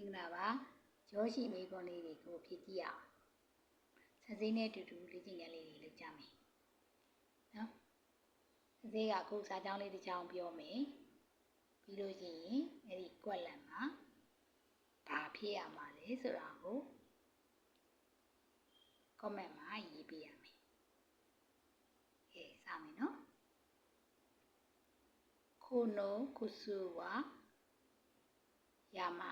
င်္ဂလာပါရောရှိမိခွန်းလေးတွေကိုဖြည့်ကြည့်ရအောင်ဆက်စိမ်းနဲ့တူတူလေ့ကျင့်ခန်းလေးတွေလုပ်ကြမယ်နော်ဆက်စိမ်းကအခုစာကြောင်းလေးတစ်ကြောင်းပြောမယ်ပြီးလို့ရှိရင်အဲ့ဒီကွက်လန်မှာဘာဖြစ်ရမှာလဲဆိုတာကို comment မှာရေးပြရမယ်ကဲစမယ်နော်ကိုနိုကုစုဝါယာမ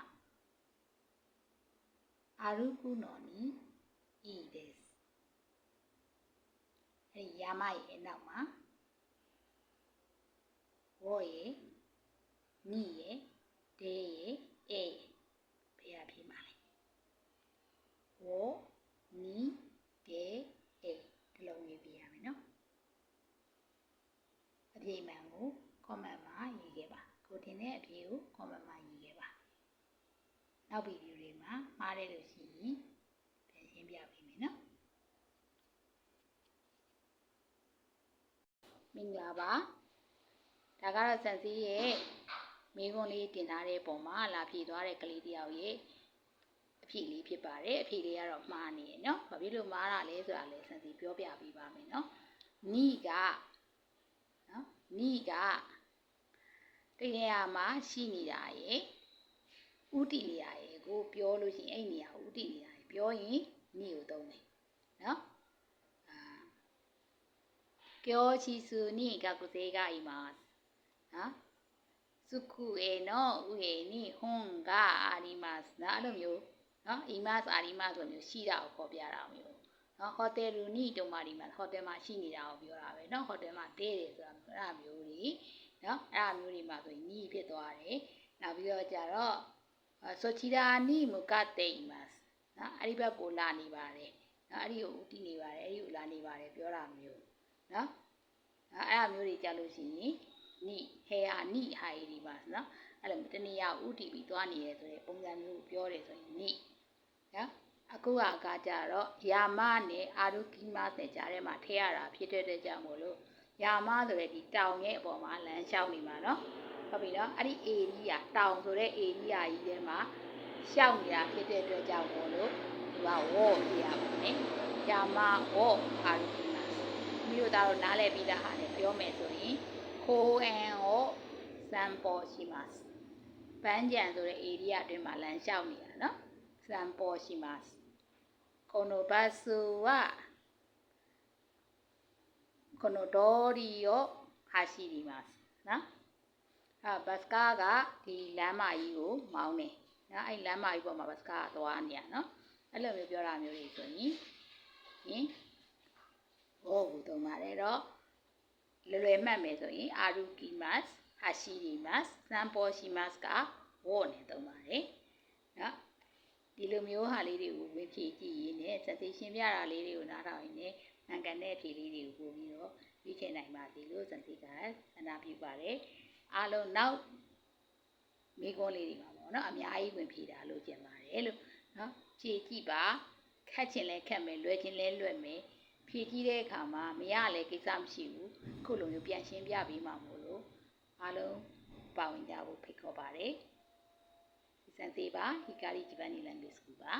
歩くのにいいです。အဲ့ဒီယာမရဲ့နောက်မှာဝေါ်ရဲ့နိရဲ့ဒေရဲ့အေဘယ်ဟာဖြစ်မှာလဲဝေါ်နိဒေအေဒီလိုရေးပြရမယ်နော်အပြေမှန်ကို comment မှာရေးခဲ့ပါကိုတင်တဲ့အပြေကို comment မှာရေးခဲ့ပါနောက်ဗီဒီယိုတွေမှာမှားတယ်လို့ရှိရင်ပြန်ရှင်းပြပေးမယ်နော်မင်္ဂလာပါဒါကတော့စံစည်းရဲ့မိခွန်းလေးတင်ထားတဲ့ပုံမှာလာဖြည့်သွားတဲ့ကလေးတယောက်ရဲ့အဖြေလေးဖြစ်ပါတယ်အဖြေလေးကတော့မှားနေရနော်ဘာဖြစ်လို့မှားတာလဲဆိုတာလဲစံစည်းပြောပြပေးပါမယ်နော်နိကနော်နိကတကယ်ရမှာရှိနေတာရဲ့ဥတီနေရာရေကိုပြောလို့ရှိရင်အဲ့နေရာဥတီနေရာရေပြောရင်နိကိုသုံးတယ်နော်ပြောချီစုနိကကုစေကအိမာနော်စုခုအေနောဥေနိဟွန်ကအာရီမတ်နော်အဲ့လိုမျိုးနော်အိမတ်အာရီမတ်ဆိုမျိုးရှိတာကိုခေါ်ပြတာမျိုးနော်ဟိုတယ်ရူနိတုံမာဒီမှာဟိုတယ်မှာရှိနေတာကိုပြောတာပဲနော်ဟိုတယ်မှာတဲတယ်ဆိုတာအဲ့ဒါမျိုးတွေနော်အဲ့ဒါမျိုးတွေမှာဆိုရင်နိဖြစ်သွားတယ်နောက်ပြီးတော့ကြတော့ဆိုချီရာနိမူကတေイマスနော်အဲ့ဒီဘက်ကိုလာနေပါတယ်နော်အဲ့ဒီကိုဥတီနေပါတယ်အဲ့ဒီကိုလာနေပါတယ်ပြောတာမျိုးနော်အဲ့ဒါမျိုးတွေကြလို့ရှိရင်နိဟေယာနိဟာရီဒီမာနော်အဲ့လိုတနည်းဥတီပြီးသွားနေရဲဆိုတဲ့ပုံစံမျိုးပြောတယ်ဆိုရင်နိနော်အခုကကြတော့ယာမနဲ့အာရုကိမနဲ့ကြားထဲမှာထည့်ရတာဖြစ်တဲ့ကြောင့်မို့လို့ယာမဆိုတဲ့ဒီတောင်ရဲ့အပေါ်မှာလမ်းလျှောက်နေမှာနော်ဟုတ်ပြီနော်အဲ့ဒီအေရီးယာတောင်ဆိုတဲ့အေရီးယာကြီးထဲမှာရှောက်နေတာဖြစ်တဲ့အတွက်ကြောင့်မို့လို့ဒီကဝေါ်ပြရပါမယ်ယာမဝေါ်အာရုကိမမိတို့သားတို့နားလည်ပြီးသားဟာနဲ့ပြောမယ်ဆိုရင်ခိုးအန်ကိုစံပေါ်ရှိမှာပန်းကြံဆိုတဲ့ area အတွင်းမှာလမ်းလျှောက်နေတာနော်စံပေါ်ရှိမှာこのバスはこの通りを走りますနော်ဘတ်ကားကဒီလမ်းမကြီးကိုမောင်းနေနော်အဲ့လမ်းမကြီးပေါ်မှာဘတ်ကားကသွားနေရနော်အဲ့လိုမျိုးပြောတာမျိုးတွေဆိုရင်ဘောကိုသုံးပါတယ်တော့လွယ်မှတ်မယ်ဆိုရင်အာရုကီမတ်ဟာရှိရီမတ်စံပေါ်ရှိမတ်ကဝေါ်နဲ့သုံးပါတယ်နော်ဒီလိုမျိုးဟာလေးတွေကိုဝင်ဖြည့်ကြည့်ရင်းနဲ့စက်သိရှင်းပြတာလေးတွေကိုနားထောင်ရင်းနဲ့မှန်ကန်တဲ့ဖြည့်လေးတွေကိုပို့ပြီးတော့ရွေးချယ်နိုင်ပါစေလို့စက်သိကဆန္ဒပြုပါတယ်အားလုံးနောက်မိခွန်းလေးတွေပါပေါ့နော်အများကြီးဝင်ဖြည့်တာလို့ကျင်ပါတယ်လို့နော်ဖြည့်ကြည့်ပါခက်ချင်လဲခက်မယ်လွယ်ချင်လဲလွယ်မယ်ဖြည့်ကြည့်တဲ့အခါမှာမရလဲကိစ္စမရှိဘူးခုလိုမျိုးပြန်ရှင်းပြပေးမှာမို့လို့အားလုံးပါဝင်ကြဖို့ဖိတ်ခေါ်ပါတယ်စံသေးပါဟီကာရီဂျပန်နီလန်ဂေးစကူပါ